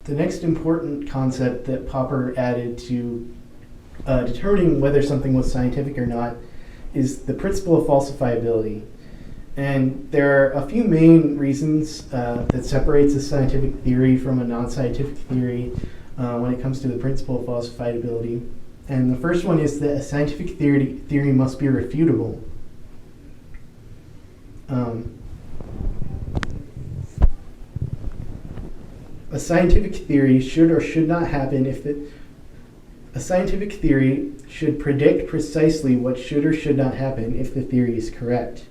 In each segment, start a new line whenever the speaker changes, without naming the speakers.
The next important concept that Popper added to determining whether something was scientific or not is the principle of falsifiability. And there are a few main reasons that separates a scientific theory from a non-scientific theory when it comes to the principle of falsifiability. And the first one is that a scientific theory must be refutable. A scientific theory should or should not happen if a scientific theory should predict precisely what should or should not happen if the theory is correct.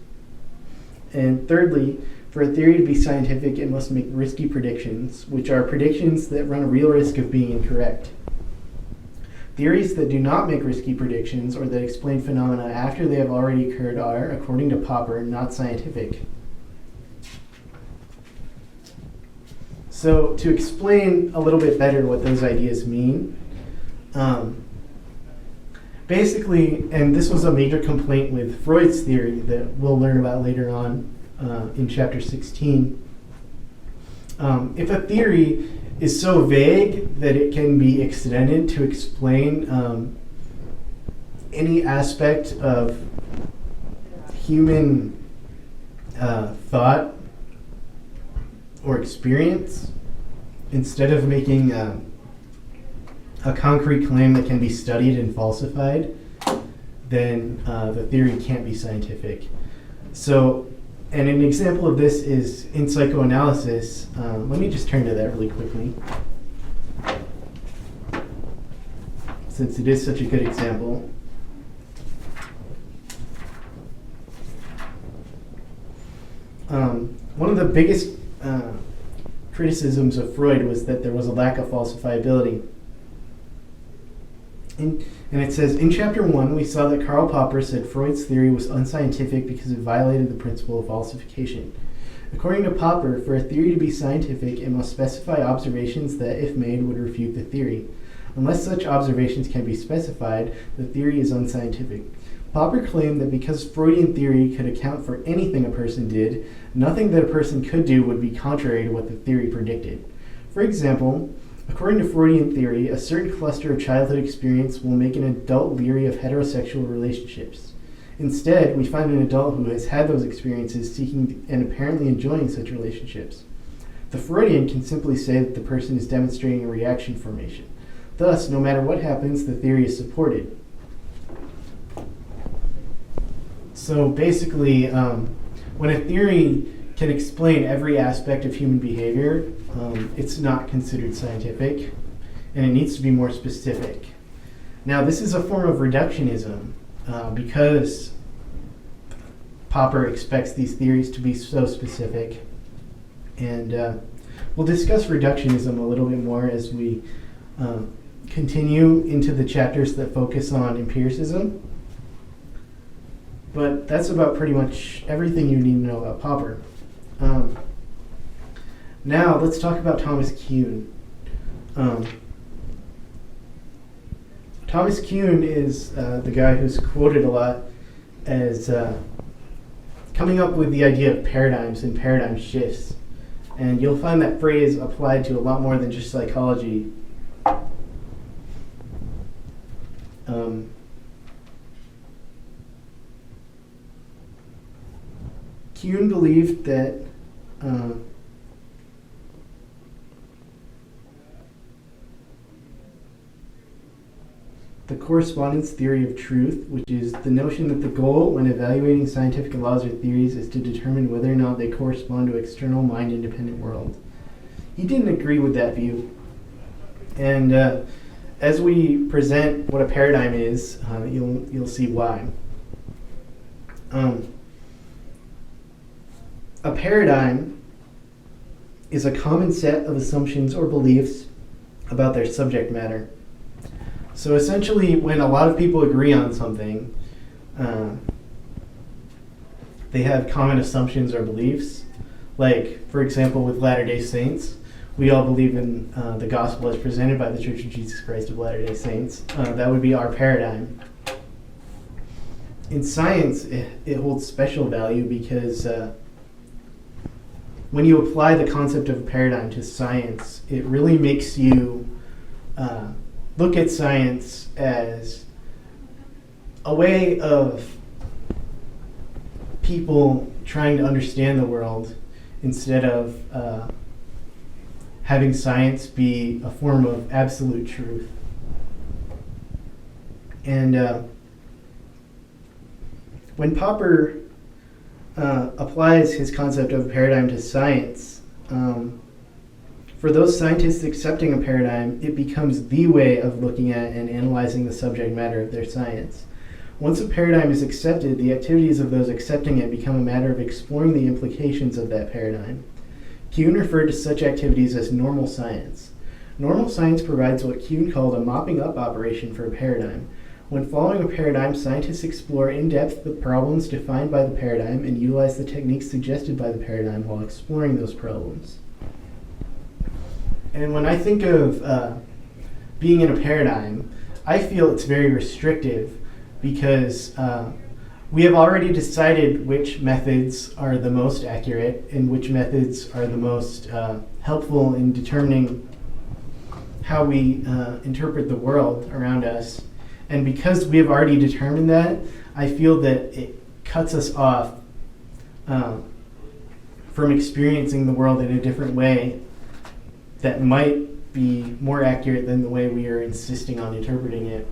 And thirdly, for a theory to be scientific, it must make risky predictions, which are predictions that run a real risk of being incorrect. Theories that do not make risky predictions or that explain phenomena after they have already occurred are, according to Popper, not scientific. So to explain a little bit better what those ideas mean, basically, and this was a major complaint with Freud's theory that we'll learn about later on in chapter 16. If a theory is so vague that it can be extended to explain any aspect of human thought or experience, instead of making a concrete claim that can be studied and falsified, then the theory can't be scientific. So, and an example of this is in psychoanalysis. Let me just turn to that really quickly, since it is such a good example. One of the biggest criticisms of Freud was that there was a lack of falsifiability. And it says, in chapter 1, we saw that Karl Popper said Freud's theory was unscientific because it violated the principle of falsification. According to Popper, for a theory to be scientific, it must specify observations that, if made, would refute the theory. Unless such observations can be specified, the theory is unscientific. Popper claimed that because Freudian theory could account for anything a person did, nothing that a person could do would be contrary to what the theory predicted. For example, according to Freudian theory, a certain cluster of childhood experience will make an adult leery of heterosexual relationships. Instead, we find an adult who has had those experiences seeking and apparently enjoying such relationships. The Freudian can simply say that the person is demonstrating a reaction formation. Thus, no matter what happens, the theory is supported. So basically, when a theory can explain every aspect of human behavior, it's not considered scientific, and it needs to be more specific. Now, this is a form of reductionism because Popper expects these theories to be so specific. And we'll discuss reductionism a little bit more as we continue into the chapters that focus on empiricism. But that's about pretty much everything you need to know about Popper. Now, let's talk about Thomas Kuhn. Thomas Kuhn is the guy who's quoted a lot as coming up with the idea of paradigms and paradigm shifts. And you'll find that phrase applied to a lot more than just psychology. Kuhn believed that the correspondence theory of truth, which is the notion that the goal when evaluating scientific laws or theories is to determine whether or not they correspond to external mind-independent world. He didn't agree with that view. And as we present what a paradigm is, you'll see why. A paradigm is a common set of assumptions or beliefs about their subject matter. So essentially, when a lot of people agree on something, they have common assumptions or beliefs. Like, for example, with Latter-day Saints, we all believe in the gospel as presented by the Church of Jesus Christ of Latter-day Saints. That would be our paradigm. In science, it holds special value because when you apply the concept of a paradigm to science, it really makes you look at science as a way of people trying to understand the world instead of having science be a form of absolute truth. And when Popper applies his concept of a paradigm to science, for those scientists accepting a paradigm, it becomes the way of looking at and analyzing the subject matter of their science. Once a paradigm is accepted, the activities of those accepting it become a matter of exploring the implications of that paradigm. Kuhn referred to such activities as normal science. Normal science provides what Kuhn called a mopping up operation for a paradigm. When following a paradigm, scientists explore in depth the problems defined by the paradigm and utilize the techniques suggested by the paradigm while exploring those problems. And when I think of being in a paradigm, I feel it's very restrictive because we have already decided which methods are the most accurate and which methods are the most helpful in determining how we interpret the world around us. And because we have already determined that, I feel that it cuts us off from experiencing the world in a different way that might be more accurate than the way we are insisting on interpreting it.